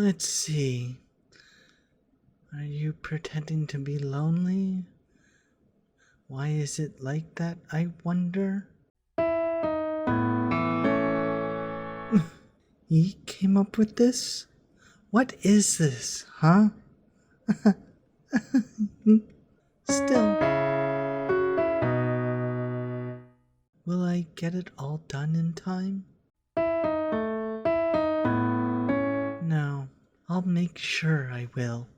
Let's see. Are you pretending to be lonely? Why is it like that, I wonder? You came up with this? What is this, huh? Still. Will I get it all done in time? No, I'll make sure I will.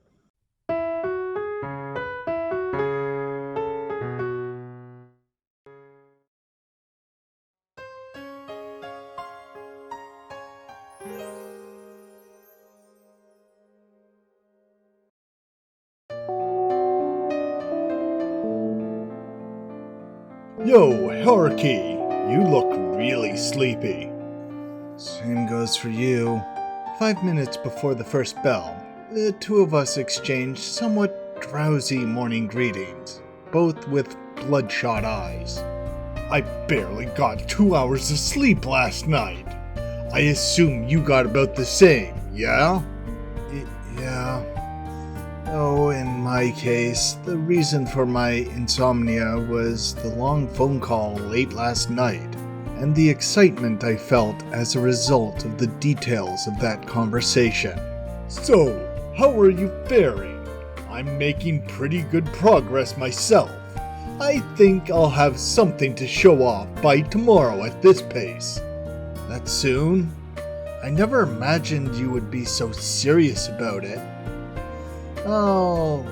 Yo, Haruki, you look really sleepy. Same goes for you. 5 minutes before the first bell, the two of us exchanged somewhat drowsy morning greetings, both with bloodshot eyes. I barely got 2 hours of sleep last night. I assume you got about the same, yeah? Yeah. Oh, in my case, the reason for my insomnia was the long phone call late last night, and the excitement I felt as a result of the details of that conversation. So, how are you faring? I'm making pretty good progress myself. I think I'll have something to show off by tomorrow at this pace. That soon? I never imagined you would be so serious about it. Oh,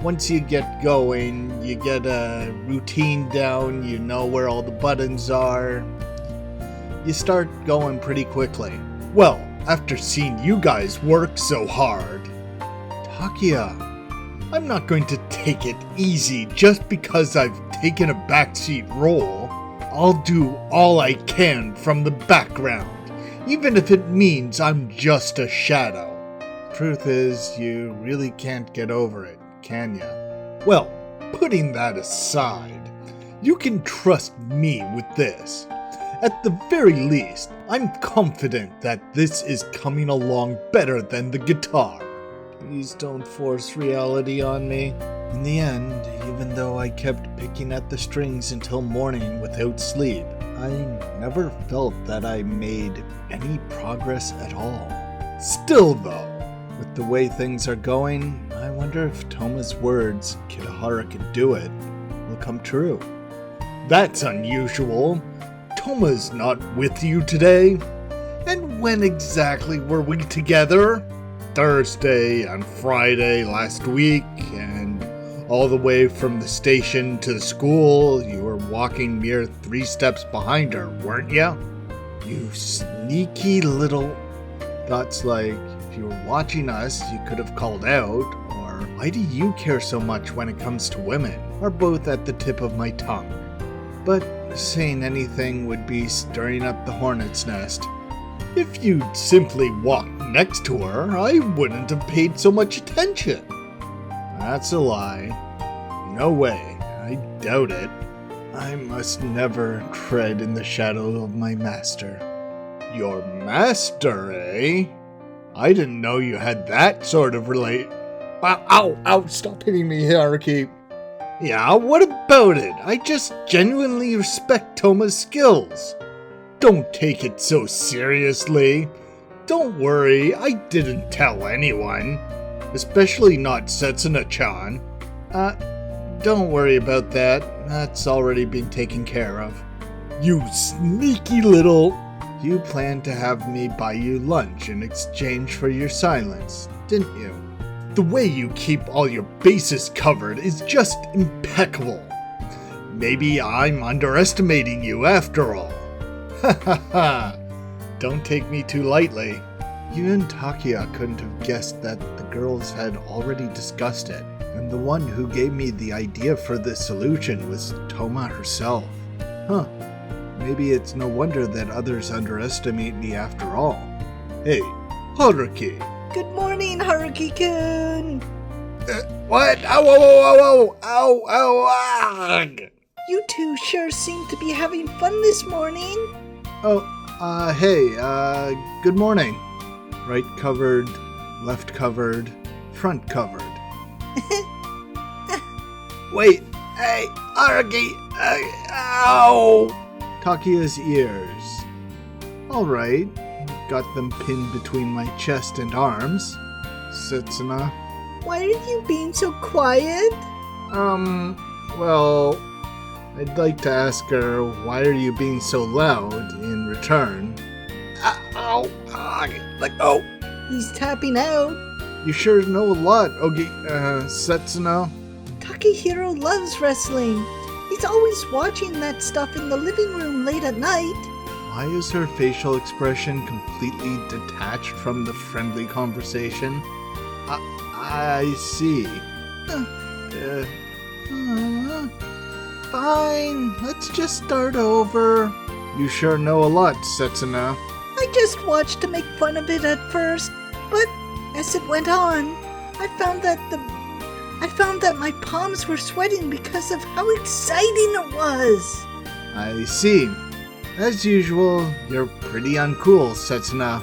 once you get going, you get a routine down, you know where all the buttons are. You start going pretty quickly. Well, after seeing you guys work so hard. Takia, I'm not going to take it easy just because I've taken a backseat role. I'll do all I can from the background, even if it means I'm just a shadow. Truth is, you really can't get over it, can ya? Well, putting that aside, you can trust me with this. At the very least, I'm confident that this is coming along better than the guitar. Please don't force reality on me. In the end, even though I kept picking at the strings until morning without sleep, I never felt that I made any progress at all. Still though, with the way things are going, I wonder if Touma's words, "Kitahara can do it," will come true. That's unusual. Touma's not with you today. And when exactly were we together? Thursday and Friday last week, and all the way from the station to the school, you were walking mere 3 steps behind her, weren't you? You sneaky little... Thoughts like, if you were watching us, you could have called out, or why do you care so much when it comes to women, are both at the tip of my tongue. But saying anything would be stirring up the hornet's nest. If you'd simply walked next to her, I wouldn't have paid so much attention. That's a lie. No way. I doubt it. I must never tread in the shadow of my master. Your master, eh? I didn't know you had that sort of Ow, stop hitting me, Haruki. Yeah, what about it? I just genuinely respect Touma's skills. Don't take it so seriously. Don't worry, I didn't tell anyone. Especially not Setsuna-chan. Don't worry about that. That's already been taken care of. You sneaky little... You planned to have me buy you lunch in exchange for your silence, didn't you? The way you keep all your bases covered is just impeccable. Maybe I'm underestimating you after all. Ha ha ha. Don't take me too lightly. You and Takia couldn't have guessed that the girls had already discussed it, and the one who gave me the idea for the solution was Touma herself. Huh. Maybe it's no wonder that others underestimate me after all. Hey, Haruki. Good morning, Haruki-kun! What? Ow! You two sure seem to be having fun this morning. Oh, hey, good morning. Right covered, left covered, front covered. Wait, hey, Haruki, ow! Takiya's ears. Alright, got them pinned between my chest and arms. Setsuna. Why are you being so quiet? Well, I'd like to ask her, why are you being so loud in return? Ow! Let go! He's tapping out. You sure know a lot, Setsuna. Takehiro loves wrestling. He's always watching that stuff in the living room late at night. Why is her facial expression completely detached from the friendly conversation? I see. Fine, let's just start over. You sure know a lot, Setsuna. I just watched to make fun of it at first, but as it went on, I found that my palms were sweating because of how exciting it was. I see. As usual, you're pretty uncool, Setsuna.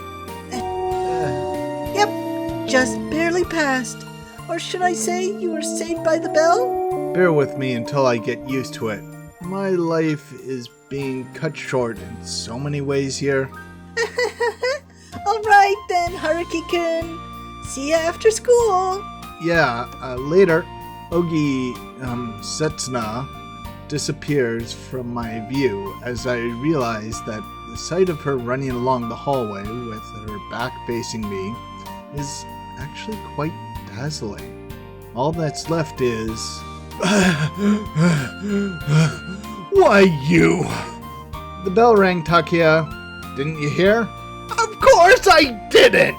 Yep, just barely passed. Or should I say you were saved by the bell? Bear with me until I get used to it. My life is being cut short in so many ways here. Alright then, Haruki-kun. See ya after school. Yeah, later. Setsuna disappears from my view as I realize that the sight of her running along the hallway with her back facing me is actually quite dazzling. All that's left is... Why, you! The bell rang, Takia. Didn't you hear? Of course I didn't!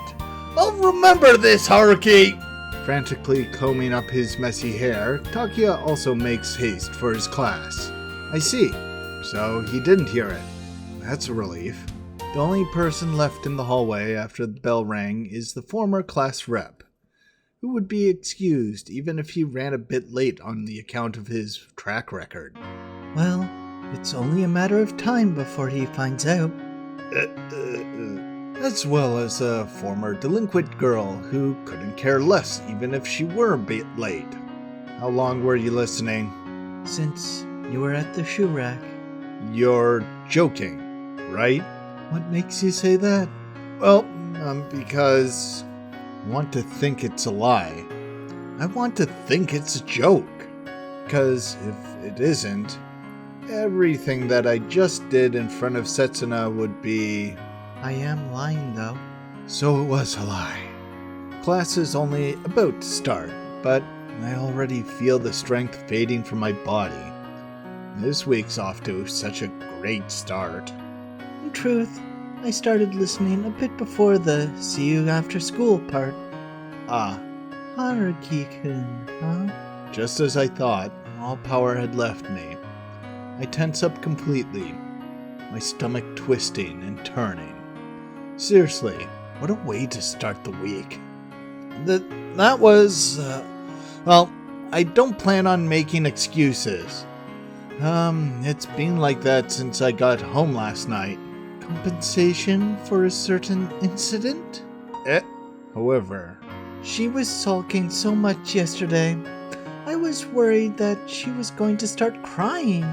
I'll remember this, Haruki! Frantically combing up his messy hair, Takia also makes haste for his class. I see. So he didn't hear it. That's a relief. The only person left in the hallway after the bell rang is the former class rep, who would be excused even if he ran a bit late on the account of his track record. Well, it's only a matter of time before he finds out. As well as a former delinquent girl who couldn't care less even if she were a bit late. How long were you listening? Since you were at the shoe rack. You're joking, right? What makes you say that? Well, because I want to think it's a lie. I want to think it's a joke. Because if it isn't, everything that I just did in front of Setsuna would be... I am lying, though. So it was a lie. Class is only about to start, but I already feel the strength fading from my body. This week's off to such a great start. In truth, I started listening a bit before the see you after school part. Ah, Haruki-kun, huh? just as I thought, all power had left me. I tense up completely, my stomach twisting and turning. Seriously, what a way to start the week. That was, well, I don't plan on making excuses. It's been like that since I got home last night. Compensation for a certain incident? However, she was sulking so much yesterday. I was worried that she was going to start crying.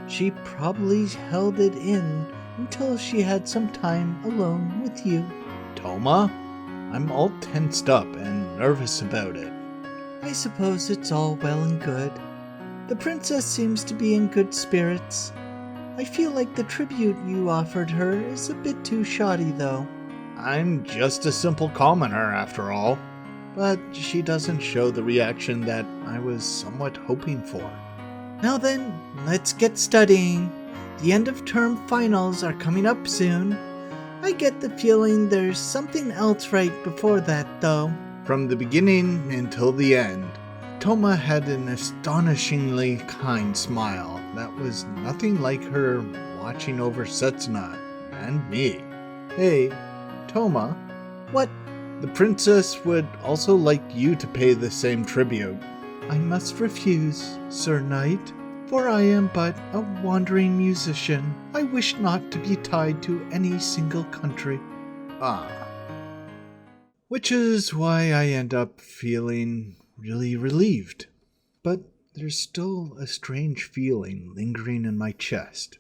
She probably held it in until she had some time alone with you. Touma, I'm all tensed up and nervous about it. I suppose it's all well and good. The princess seems to be in good spirits. I feel like the tribute you offered her is a bit too shoddy, though. I'm just a simple commoner, after all. But she doesn't show the reaction that I was somewhat hoping for. Now then, let's get studying. The end of term finals are coming up soon. I get the feeling there's something else right before that, though. From the beginning until the end, Touma had an astonishingly kind smile that was nothing like her watching over Setsuna and me. Hey, Touma. What? The princess would also like you to pay the same tribute. I must refuse, Sir Knight, for I am but a wandering musician. I wish not to be tied to any single country. Ah, which is why I end up feeling really relieved. But there's still a strange feeling lingering in my chest,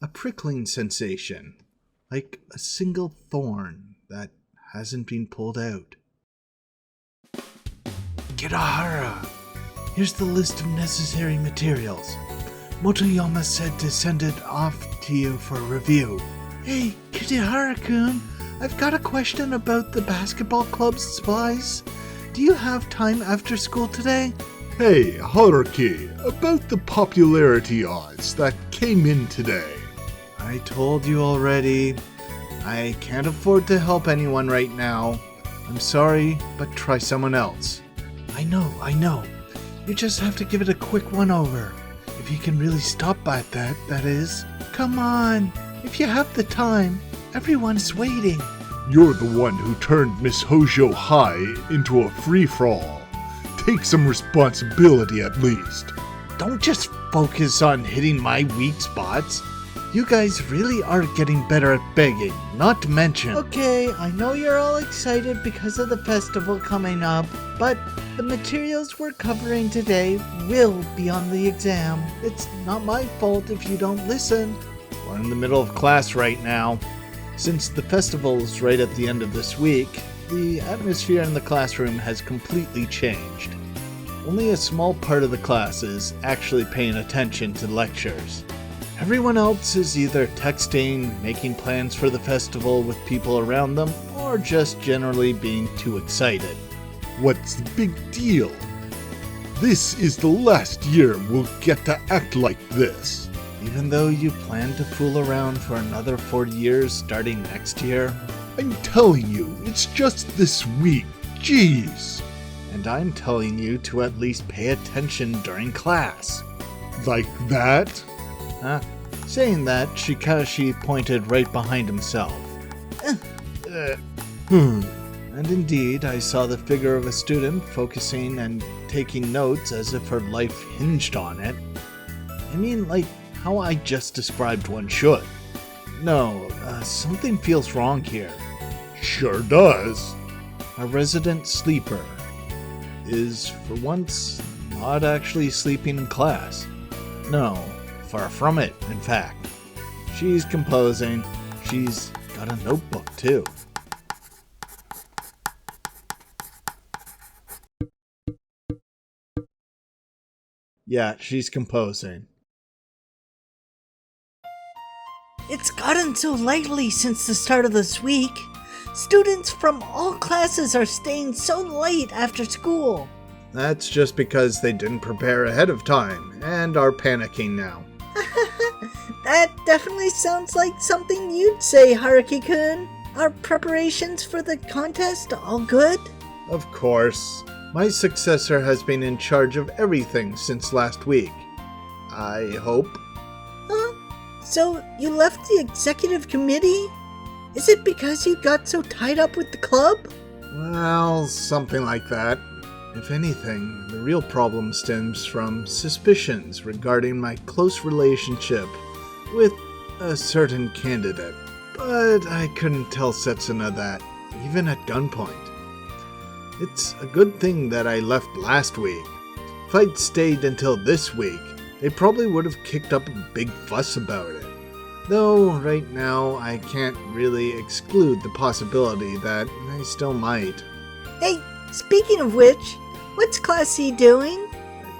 a prickling sensation, like a single thorn that hasn't been pulled out. Kirahara, here's the list of necessary materials. Motoyama said to send it off to you for review. Hey, Kirahara-kun, I've got a question about the basketball club's supplies. Do you have time after school today? Hey, Haruki, about the popularity odds that came in today. I told you already. I can't afford to help anyone right now. I'm sorry, but try someone else. I know. You just have to give it a quick one-over. If you can really stop at that, that is. Come on, if you have the time. Everyone's waiting. You're the one who turned Miss Hojo High into a free-for-all. Take some responsibility at least. Don't just focus on hitting my weak spots. You guys really are getting better at begging, not to mention... Okay, I know you're all excited because of the festival coming up, but the materials we're covering today will be on the exam. It's not my fault if you don't listen. We're in the middle of class right now. Since the festival's right at the end of this week, the atmosphere in the classroom has completely changed. Only a small part of the class is actually paying attention to lectures. Everyone else is either texting, making plans for the festival with people around them, or just generally being too excited. What's the big deal? This is the last year we'll get to act like this. Even though you plan to fool around for another 4 years starting next year? I'm telling you, it's just this week. Jeez. And I'm telling you to at least pay attention during class. Like that? Saying that, Shikashi pointed right behind himself. And indeed, I saw the figure of a student focusing and taking notes as if her life hinged on it. I mean, like how I just described one should. No, something feels wrong here. Sure does. A resident sleeper is, for once, not actually sleeping in class. No, far from it, in fact. She's composing. She's got a notebook, too. Yeah, she's composing. It's gotten so lively since the start of this week. Students from all classes are staying so late after school. That's just because they didn't prepare ahead of time and are panicking now. That definitely sounds like something you'd say, Haruki-kun. Are preparations for the contest all good? Of course. My successor has been in charge of everything since last week. I hope. Huh? So you left the executive committee? Is it because you got so tied up with the club? Well, something like that. If anything, the real problem stems from suspicions regarding my close relationship with a certain candidate. But I couldn't tell Setsuna that, even at gunpoint. It's a good thing that I left last week. If I'd stayed until this week, they probably would have kicked up a big fuss about it. Though, right now, I can't really exclude the possibility that I still might. Hey, speaking of which, what's Class C doing?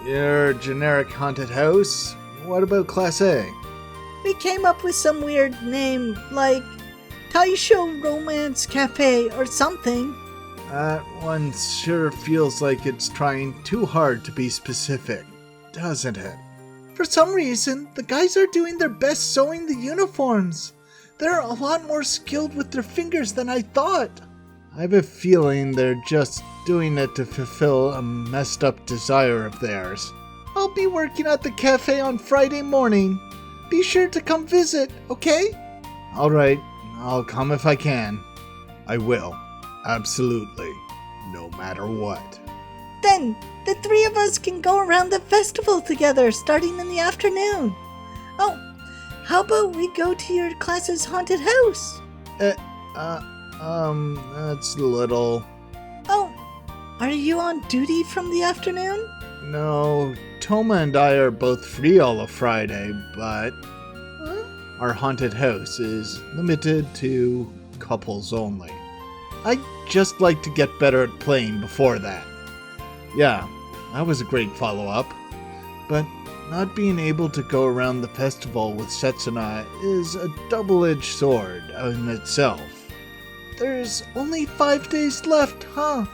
Your generic haunted house? What about Class A? We came up with some weird name, like Taisho Romance Cafe or something. That one sure feels like it's trying too hard to be specific, doesn't it? For some reason, the guys are doing their best sewing the uniforms. They're a lot more skilled with their fingers than I thought. I have a feeling they're just doing it to fulfill a messed up desire of theirs. I'll be working at the cafe on Friday morning. Be sure to come visit, okay? Alright, I'll come if I can. I will. Absolutely. No matter what. Then, the three of us can go around the festival together starting in the afternoon. Oh, how about we go to your class's haunted house? That's a little... Are you on duty from the afternoon? No, Touma and I are both free all of Friday, but our haunted house is limited to couples only. I'd just like to get better at playing before that. Yeah, that was a great follow-up, but not being able to go around the festival with Setsuna is a double-edged sword in itself. There's only 5 days left, huh?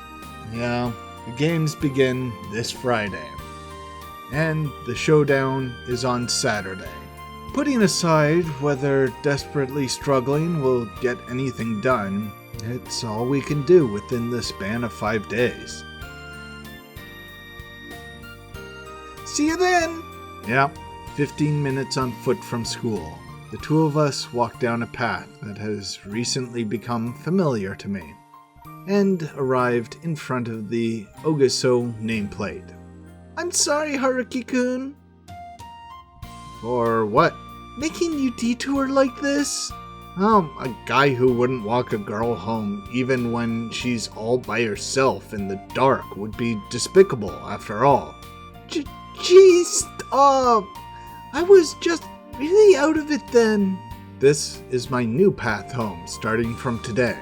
Yeah, the games begin this Friday, and the showdown is on Saturday. Putting aside whether desperately struggling will get anything done, it's all we can do within the span of 5 days. See you then! Yeah, 15 minutes on foot from school. The two of us walk down a path that has recently become familiar to me, and arrived in front of the Ogaso nameplate. I'm sorry, Haruki-kun. For what? Making you detour like this? A guy who wouldn't walk a girl home even when she's all by herself in the dark would be despicable after all. Jeez, stop! I was just really out of it then. This is my new path home starting from today.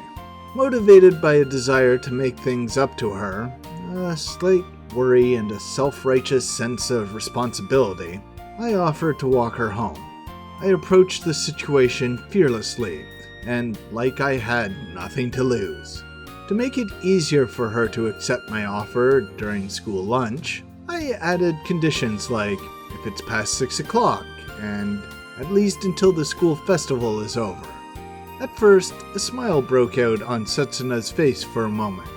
Motivated by a desire to make things up to her, a slight worry and a self-righteous sense of responsibility, I offer to walk her home. I approached the situation fearlessly, and like I had nothing to lose. To make it easier for her to accept my offer during school lunch, I added conditions like if it's past 6 o'clock, and at least until the school festival is over. At first, a smile broke out on Setsuna's face for a moment.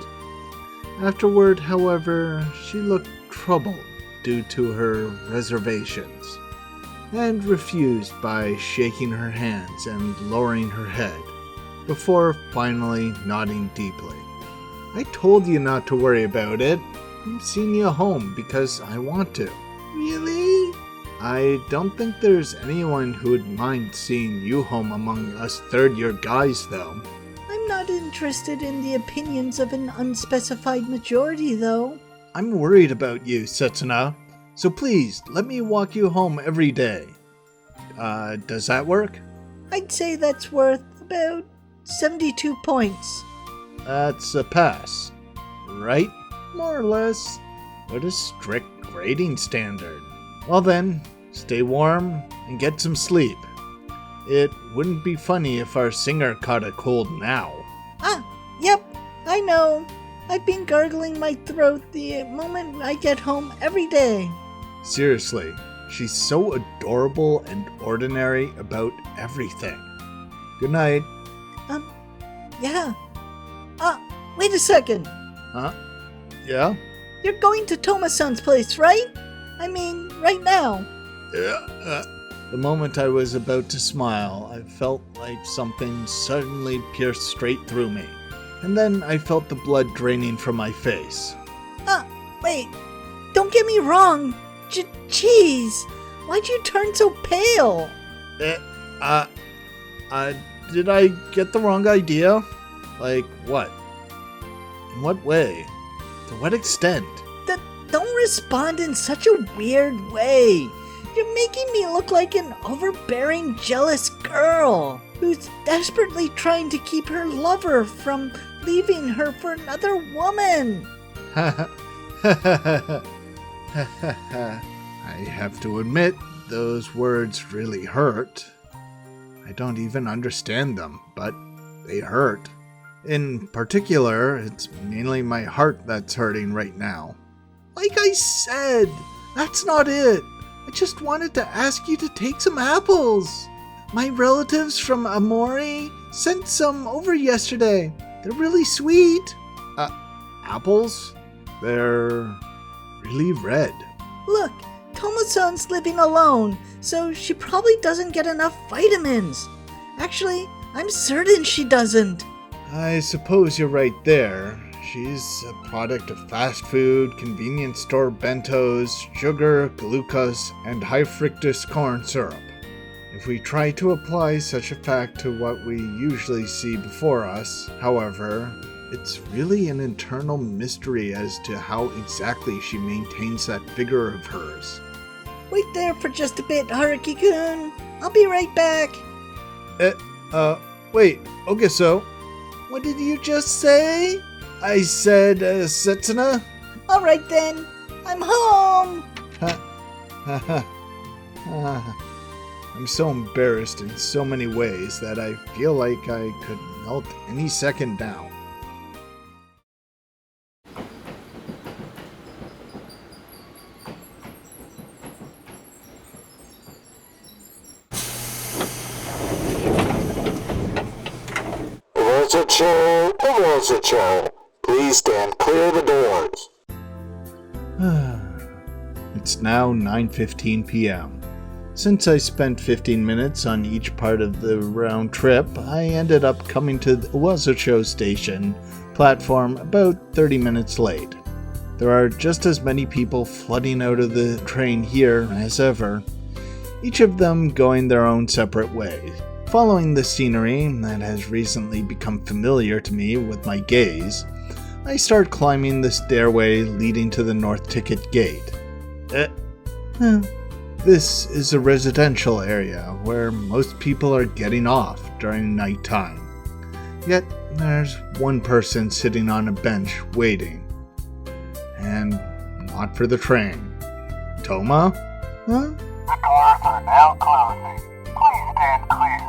Afterward, however, she looked troubled due to her reservations, and refused by shaking her hands and lowering her head, before finally nodding deeply. I told you not to worry about it. I'm seeing you home because I want to. Really? I don't think there's anyone who would mind seeing you home among us third-year guys, though. I'm not interested in the opinions of an unspecified majority, though. I'm worried about you, Setsuna. So please, let me walk you home every day. Does that work? I'd say that's worth about 72 points. That's a pass, right? More or less. What a strict grading standard. Well then, stay warm and get some sleep. It wouldn't be funny if our singer caught a cold now. Yep, I know. I've been gargling my throat the moment I get home every day. Seriously, she's so adorable and ordinary about everything. Good night. Yeah. Wait a second. Huh? Yeah? You're going to Touma-san's place, right? I mean, right now. The moment I was about to smile, I felt like something suddenly pierced straight through me. And then I felt the blood draining from my face. Wait. Don't get me wrong. Jeez. Why'd you turn so pale? Did I get the wrong idea? Like what? In what way? To what extent? Don't respond in such a weird way. You're making me look like an overbearing, jealous girl who's desperately trying to keep her lover from leaving her for another woman. I have to admit, those words really hurt. I don't even understand them, but they hurt. In particular, it's mainly my heart that's hurting right now. Like I said, that's not it. I just wanted to ask you to take some apples. My relatives from Amori sent some over yesterday. They're really sweet. Apples? They're really red. Look, Touma-san's living alone, so she probably doesn't get enough vitamins. Actually, I'm certain she doesn't. I suppose you're right there. She's a product of fast food, convenience store bentos, sugar, glucose, and high fructose corn syrup. If we try to apply such a fact to what we usually see before us, however, It's really an internal mystery as to how exactly she maintains that figure of hers. Wait there for just a bit, Haruki-kun. I'll be right back. Wait, okay, so What did you just say? I said, Setsuna? All right then. I'm home. I'm so embarrassed in so many ways that I feel like I could melt any second now. Please stand clear of the doors. It's now 9:15 p.m. Since I spent 15 minutes on each part of the round trip, I ended up coming to the Owazucho station platform about 30 minutes late. There are just as many people flooding out of the train here as ever, each of them going their own separate ways. Following the scenery that has recently become familiar to me with my gaze, I start climbing the stairway leading to the north ticket gate. This is a residential area where most people are getting off during nighttime. Yet there's one person sitting on a bench waiting. And not for the train. Touma? Huh? The doors are now closing. Please stand clear.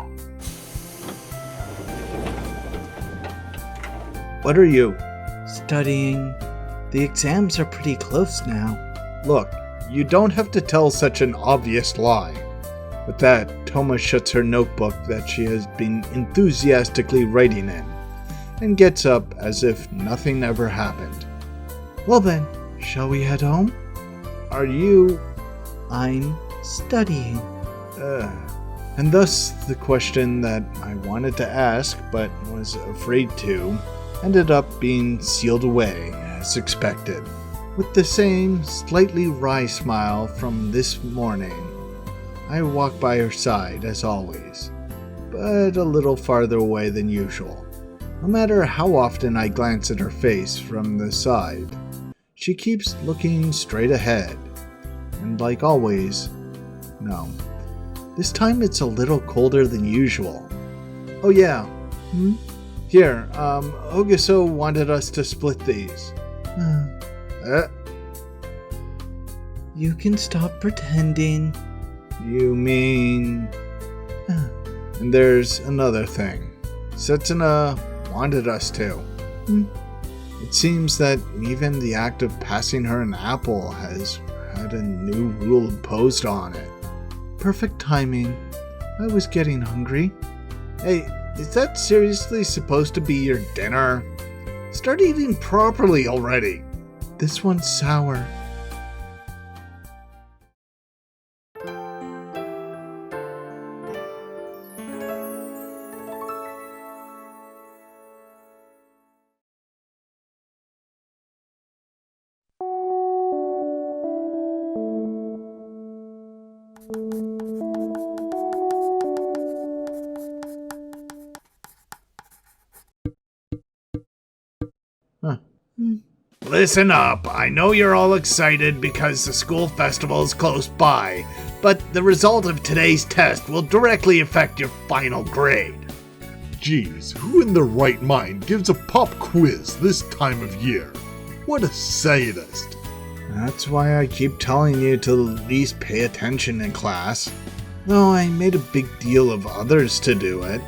What are you? Studying. The exams are pretty close now. Look, you don't have to tell such an obvious lie. With that, Touma shuts her notebook that she has been enthusiastically writing in, and gets up as if nothing ever happened. Well then, shall we head home? Are you... I'm studying. And thus, the question that I wanted to ask, but was afraid to, ended up being sealed away, as expected. With the same slightly wry smile from this morning, I walk by her side as always, but a little farther away than usual. No matter how often I glance at her face from the side, she keeps looking straight ahead. And like always, no. This time it's a little colder than usual. Oh yeah. Here, Ogiso wanted us to split these. You can stop pretending. You mean... And there's another thing. Setsuna wanted us to. It seems that even the act of passing her an apple has had a new rule imposed on it. Perfect timing. I was getting hungry. Hey, is that seriously supposed to be your dinner? Start eating properly already. This one's sour. Listen up, I know you're all excited because the school festival is close by, but the result of today's test will directly affect your final grade. Geez, who in their right mind gives a pop quiz this time of year? What a sadist. That's why I keep telling you to at least pay attention in class. Though I made a big deal of others to do it.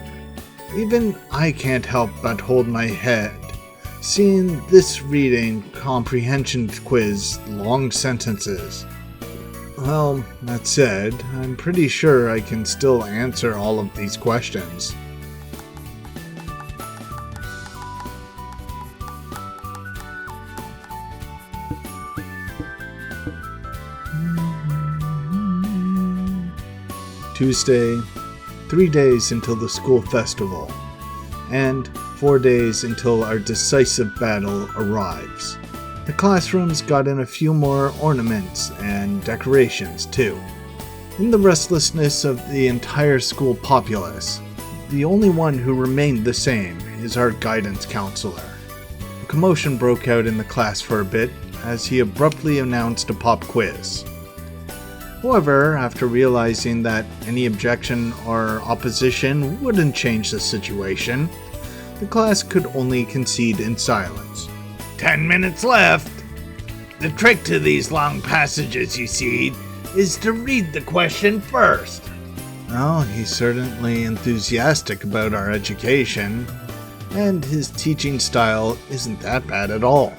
Even I can't help but hold my head, seeing this reading comprehension quiz long sentences. Well, that said, I'm pretty sure I can still answer all of these questions. Tuesday, 3 days until the school festival, and 4 days until our decisive battle arrives. The classrooms got in a few more ornaments and decorations too. In the restlessness of the entire school populace, the only one who remained the same is our guidance counselor. commotion broke out in the class for a bit as he abruptly announced a pop quiz. However, after realizing that any objection or opposition wouldn't change the situation, the class could only concede in silence. 10 minutes left. The trick to these long passages, you see, is to read the question first. Well, he's certainly enthusiastic about our education, and his teaching style isn't that bad at all.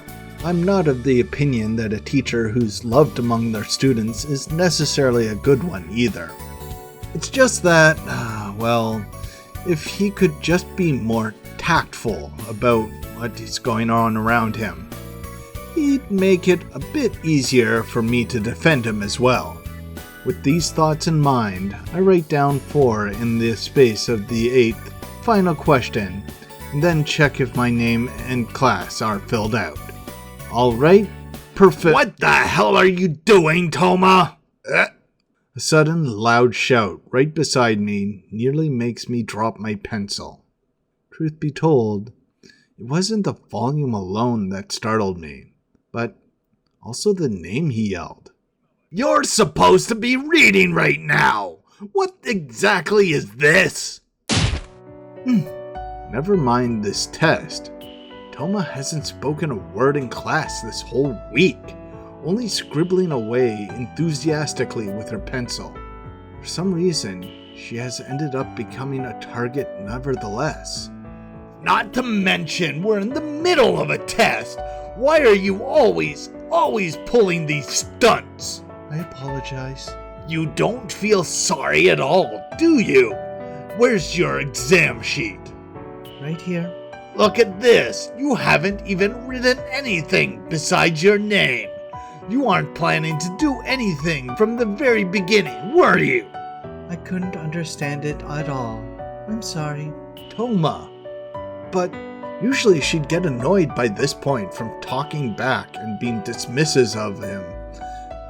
I'm not of the opinion that a teacher who's loved among their students is necessarily a good one either. It's just that, well, if he could just be more tactful about what is going on around him, he'd make it a bit easier for me to defend him as well. With these thoughts in mind, I write down 4 in the space of the 8th final question, and then check if my name and class are filled out. Alright, perfect. What the hell are you doing, Touma? A sudden loud shout right beside me nearly makes me drop my pencil. Truth be told, it wasn't the volume alone that startled me, but also the name he yelled. You're supposed to be reading right now. What exactly is this? Never mind this test. Touma hasn't spoken a word in class this whole week, only scribbling away enthusiastically with her pencil. For some reason, she has ended up becoming a target nevertheless. Not to mention, we're in the middle of a test. Why are you always pulling these stunts? I apologize. You don't feel sorry at all, do you? Where's your exam sheet? Right here. Look at this. You haven't even written anything besides your name. You aren't planning to do anything from the very beginning, were you? I couldn't understand it at all. I'm sorry. Touma. But usually she'd get annoyed by this point from talking back and being dismissive of him.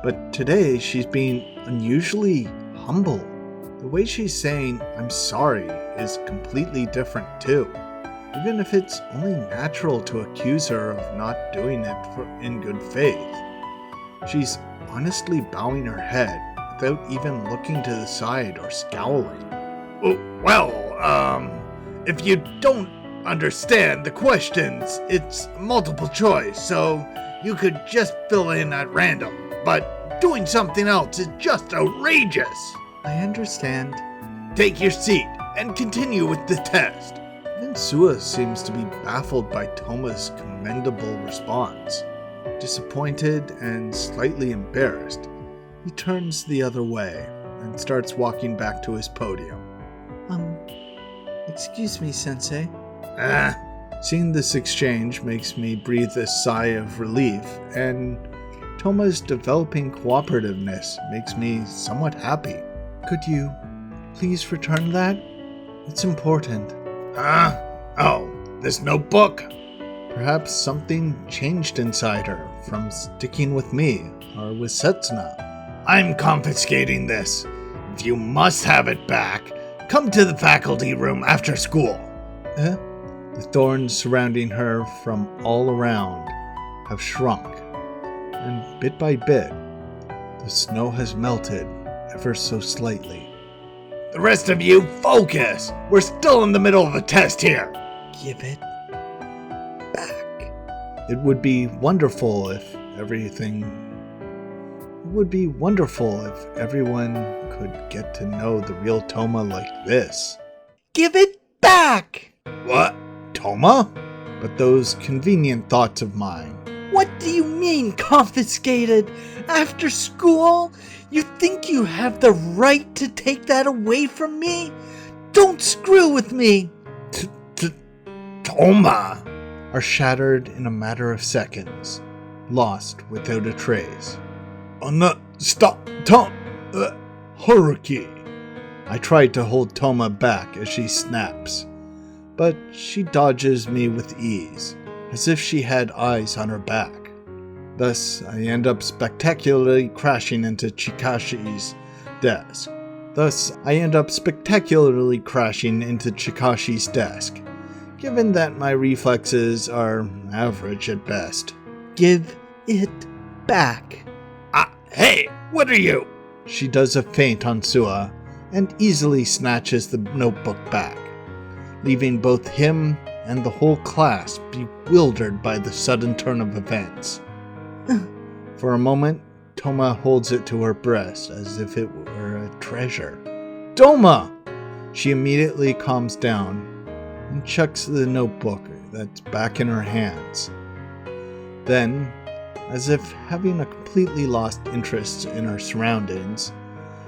But today she's being unusually humble. The way she's saying I'm sorry is completely different too. Even if it's only natural to accuse her of not doing it in good faith. She's honestly bowing her head without even looking to the side or scowling. Well, if you don't understand the questions, it's multiple choice, so you could just fill in at random. But doing something else is just outrageous. I understand. Take your seat and continue with the test. Even Sua seems to be baffled by Touma's commendable response. Disappointed and slightly embarrassed, he turns the other way and starts walking back to his podium. Excuse me, Sensei. Seeing this exchange makes me breathe a sigh of relief, and Touma's developing cooperativeness makes me somewhat happy. Could you please return that? It's important. Oh, this notebook? Perhaps something changed inside her from sticking with me or with Setsuna. I'm confiscating this. If you must have it back, come to the faculty room after school. The thorns surrounding her from all around have shrunk, and bit by bit, the snow has melted ever so slightly. The rest of you, focus! We're still in the middle of a test here. Give it back. It would be wonderful if everyone could get to know the real Touma like this. Give it back! What? Touma? But those convenient thoughts of mine. What do you mean, confiscated? After school? You think you have the right to take that away from me? Don't screw with me! Touma! Are shattered in a matter of seconds, lost without a trace. Oh no, stop, Haruki. I tried to hold Touma back as she snaps, but she dodges me with ease, as if she had eyes on her back. Thus, I end up spectacularly crashing into Chikashi's desk. given that my reflexes are average at best. Give it back. Hey, what are you? She does a feint on Sua and easily snatches the notebook back, leaving both him and the whole class bewildered by the sudden turn of events. For a moment, Touma holds it to her breast as if it were a treasure. Touma! She immediately calms down and chucks the notebook that's back in her hands. Then, as if having a completely lost interest in her surroundings,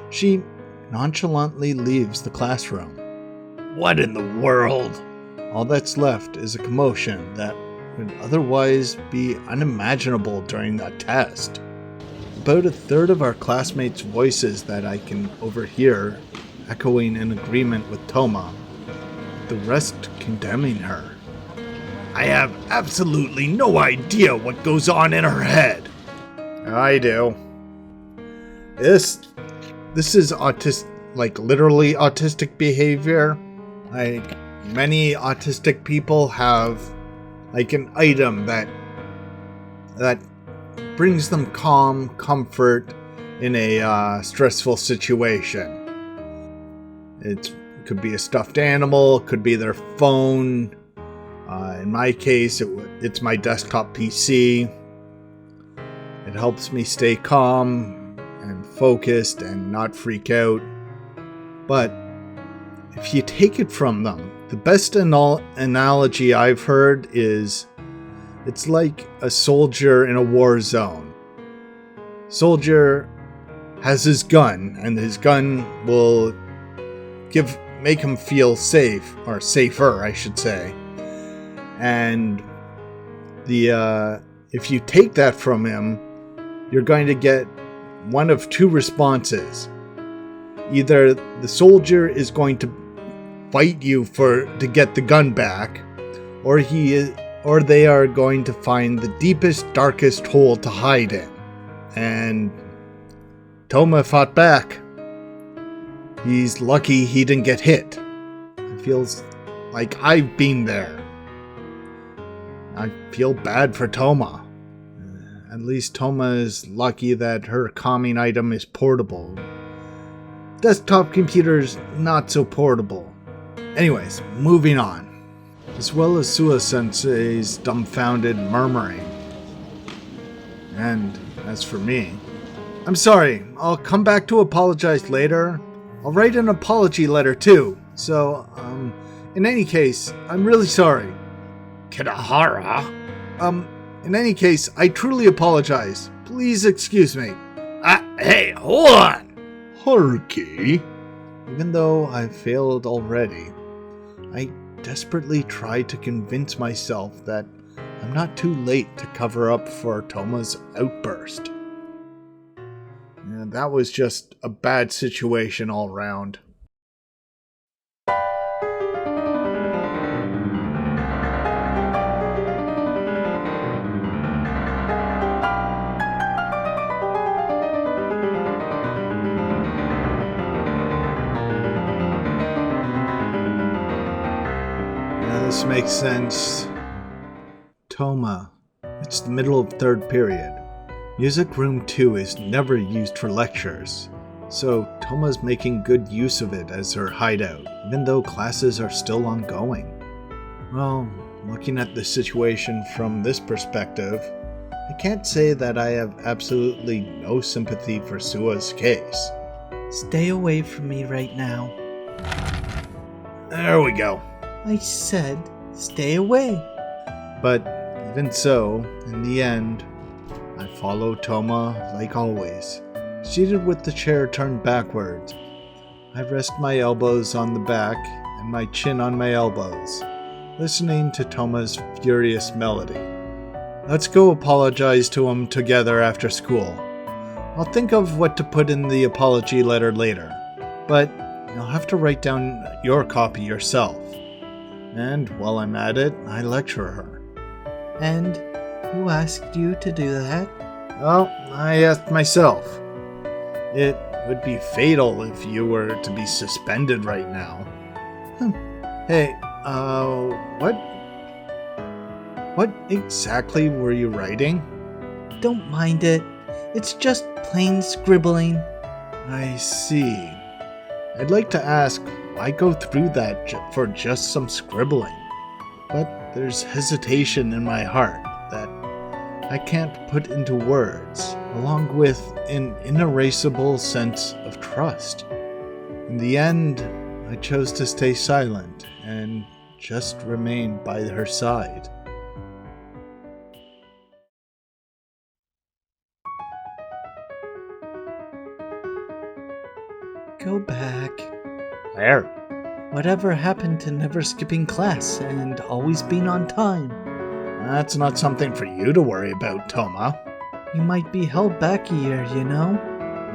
she nonchalantly leaves the classroom. What in the world? All that's left is a commotion that would otherwise be unimaginable during that test. About a third of our classmates' voices that I can overhear echoing in agreement with Touma, the rest condemning her. I have absolutely no idea what goes on in her head. I do. This is literally autistic behavior. Like, many autistic people have like an item that brings them calm, comfort in a stressful situation. It could be a stuffed animal, it could be their phone. In my case, it's my desktop PC. It helps me stay calm and focused and not freak out. But if you take it from them, the best analogy I've heard is it's like a soldier in a war zone. Soldier has his gun, and his gun will make him feel safe, or safer, I should say. And if you take that from him, you're going to get one of two responses. Either the soldier is going to fight you to get the gun back, or they are going to find the deepest, darkest hole to hide in. And Touma fought back. He's lucky he didn't get hit. It feels like I've been there. I feel bad for Touma. At least Touma is lucky that her calming item is portable. Desktop computer's not so portable. Anyways, moving on. As well as Sua-sensei's dumbfounded murmuring. And as for me, I'm sorry, I'll come back to apologize later. I'll write an apology letter too. So, in any case, I'm really sorry. Kitahara? In any case, I truly apologize. Please excuse me. Hey, hold on! Haruki? Even though I've failed already, I desperately try to convince myself that I'm not too late to cover up for Touma's outburst. And that was just a bad situation all round. This makes sense. Touma. It's the middle of third period. Music room 2 is never used for lectures, so Touma's making good use of it as her hideout, even though classes are still ongoing. Well, looking at the situation from this perspective, I can't say that I have absolutely no sympathy for Sua's case. Stay away from me right now. There we go. I said, stay away. But even so, in the end, I follow Touma like always, seated with the chair turned backwards. I rest my elbows on the back and my chin on my elbows, listening to Touma's furious melody. Let's go apologize to him together after school. I'll think of what to put in the apology letter later, but you'll have to write down your copy yourself. And while I'm at it, I lecture her. And who asked you to do that? Well, I asked myself. It would be fatal if you were to be suspended right now. Hey, What? What exactly were you writing? Don't mind it. It's just plain scribbling. I see. I'd like to ask, why go through that for just some scribbling? But there's hesitation in my heart that I can't put into words, along with an inerasable sense of trust. In the end, I chose to stay silent and just remain by her side. Go back. Where? Whatever happened to never skipping class and always being on time? That's not something for you to worry about, Touma. You might be held back a year, you know?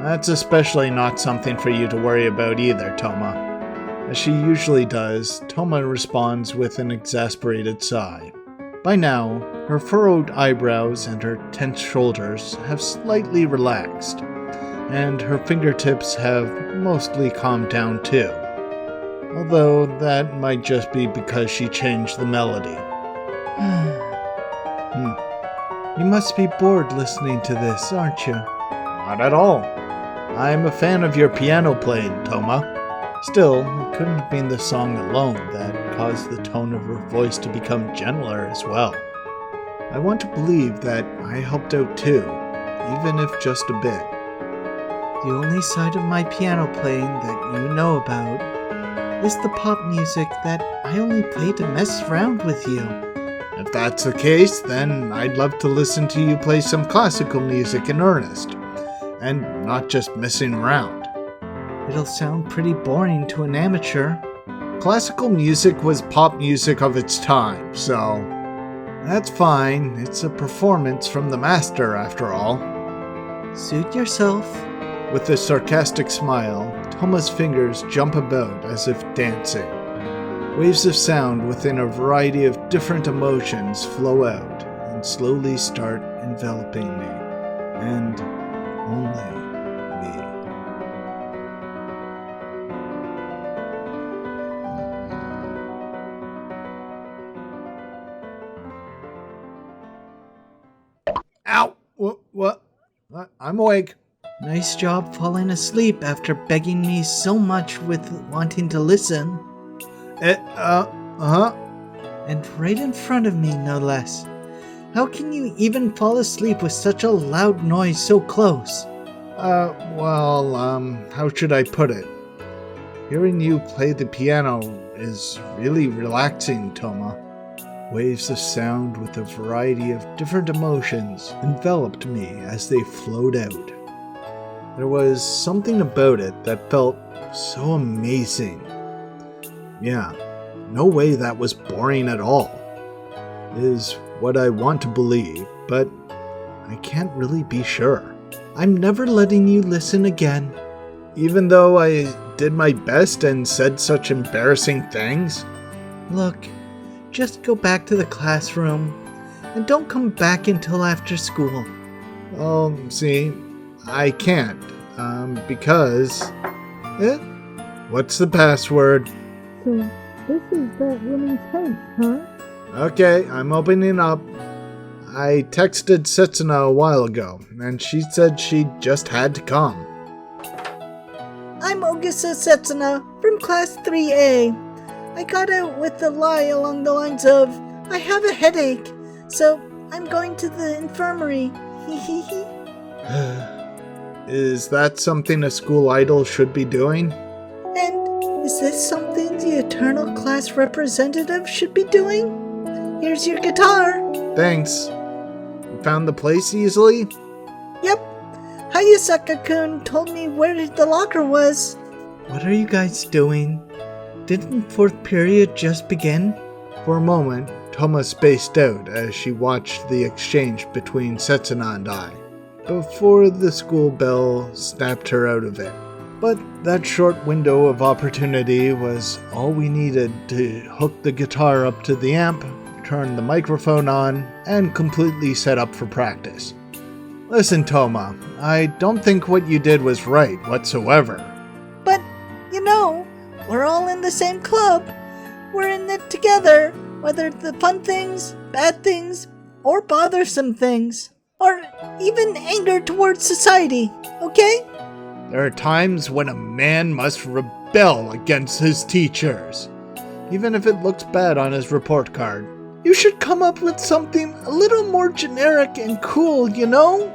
That's especially not something for you to worry about either, Touma. As she usually does, Touma responds with an exasperated sigh. By now, her furrowed eyebrows and her tense shoulders have slightly relaxed, and her fingertips have mostly calmed down too. Although that might just be because she changed the melody. You must be bored listening to this, aren't you? Not at all. I'm a fan of your piano playing, Touma. Still, it couldn't have been the song alone that caused the tone of her voice to become gentler as well. I want to believe that I helped out too, even if just a bit. The only side of my piano playing that you know about is the pop music that I only play to mess around with you. If that's the case, then I'd love to listen to you play some classical music in earnest, and not just messing around. It'll sound pretty boring to an amateur. Classical music was pop music of its time, so that's fine. It's a performance from the master, after all. Suit yourself. With a sarcastic smile, Touma's fingers jump about as if dancing. Waves of sound within a variety of different emotions flow out and slowly start enveloping me, and only me. Ow! What? I'm awake. Nice job falling asleep after begging me so much with wanting to listen. And right in front of me, no less. How can you even fall asleep with such a loud noise so close? How should I put it? Hearing you play the piano is really relaxing, Touma. Waves of sound with a variety of different emotions enveloped me as they flowed out. There was something about it that felt so amazing. Yeah, no way that was boring at all, is what I want to believe, but I can't really be sure. I'm never letting you listen again. Even though I did my best and said such embarrassing things? Look, just go back to the classroom and don't come back until after school. See, I can't, because... What's the password? So, this is that woman's house, huh? Okay, I'm opening up. I texted Setsuna a while ago, and she said she just had to come. I'm Kazusa Setsuna from Class 3A. I got out with a lie along the lines of, I have a headache, so I'm going to the infirmary. Hehehe. Is that something a school idol should be doing? And is this something the Eternal Class representative should be doing? Here's your guitar. Thanks. You found the place easily? Yep. Hayasaka-kun told me where the locker was. What are you guys doing? Didn't fourth period just begin? For a moment, Touma spaced out as she watched the exchange between Setsuna and I, before the school bell snapped her out of it. But that short window of opportunity was all we needed to hook the guitar up to the amp, turn the microphone on, and completely set up for practice. Listen, Touma, I don't think what you did was right whatsoever. But, you know, we're all in the same club. we're in it together, whether the fun things, bad things, or bothersome things, or even anger towards society, okay? There are times when a man must rebel against his teachers, even if it looks bad on his report card. You should come up with something a little more generic and cool, you know?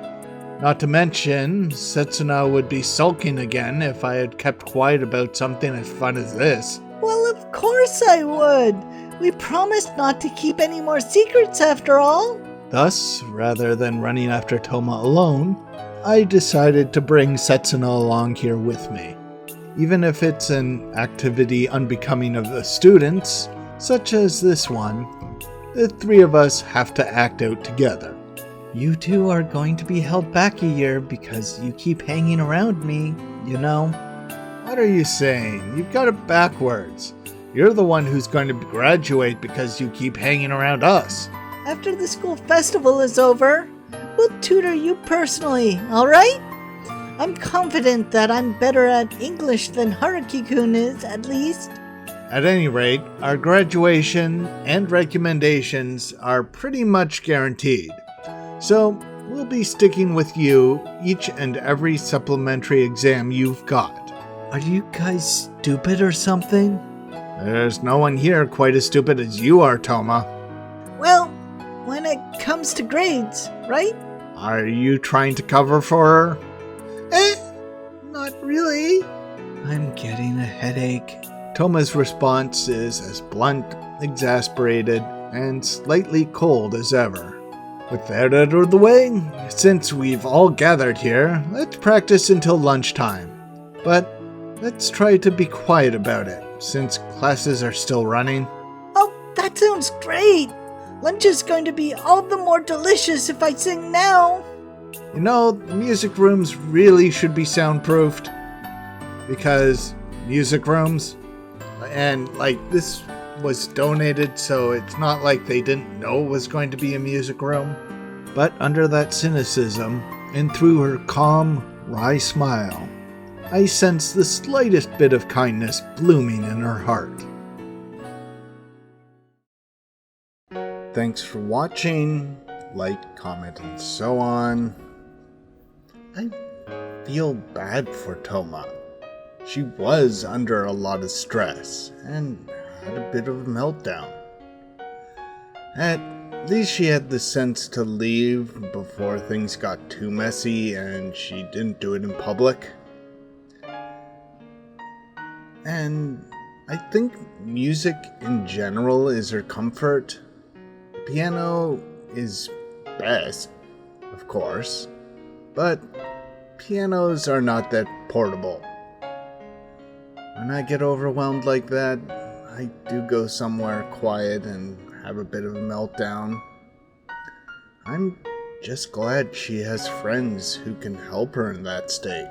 Not to mention, Setsuna would be sulking again if I had kept quiet about something as fun as this. Well, of course I would. We promised not to keep any more secrets after all. Thus, rather than running after Touma alone, I decided to bring Setsuna along here with me. Even if it's an activity unbecoming of the students, such as this one, the three of us have to act out together. You two are going to be held back a year because you keep hanging around me, you know? What are you saying? You've got it backwards. You're the one who's going to graduate because you keep hanging around us. After the school festival is over, we'll tutor you personally, alright? I'm confident that I'm better at English than Haruki-kun is, at least. At any rate, our graduation and recommendations are pretty much guaranteed. So, we'll be sticking with you each and every supplementary exam you've got. Are you guys stupid or something? There's no one here quite as stupid as you are, Touma. Well, when it comes to grades, right? Are you trying to cover for her? Not really. I'm getting a headache. Touma's response is as blunt, exasperated, and slightly cold as ever. With that out of the way, since we've all gathered here, let's practice until lunchtime. But let's try to be quiet about it, since classes are still running. Oh, that sounds great. Lunch is going to be all the more delicious if I sing now. You know, the music rooms really should be soundproofed. Because music rooms, and this was donated, so it's not like they didn't know it was going to be a music room. But under that cynicism, and through her calm, wry smile, I sense the slightest bit of kindness blooming in her heart. Thanks for watching. Like, comment, and so on. I feel bad for Touma. She was under a lot of stress and had a bit of a meltdown. At least she had the sense to leave before things got too messy and she didn't do it in public. And I think music in general is her comfort. Piano is best, of course, but pianos are not that portable. When I get overwhelmed like that, I do go somewhere quiet and have a bit of a meltdown. I'm just glad she has friends who can help her in that state.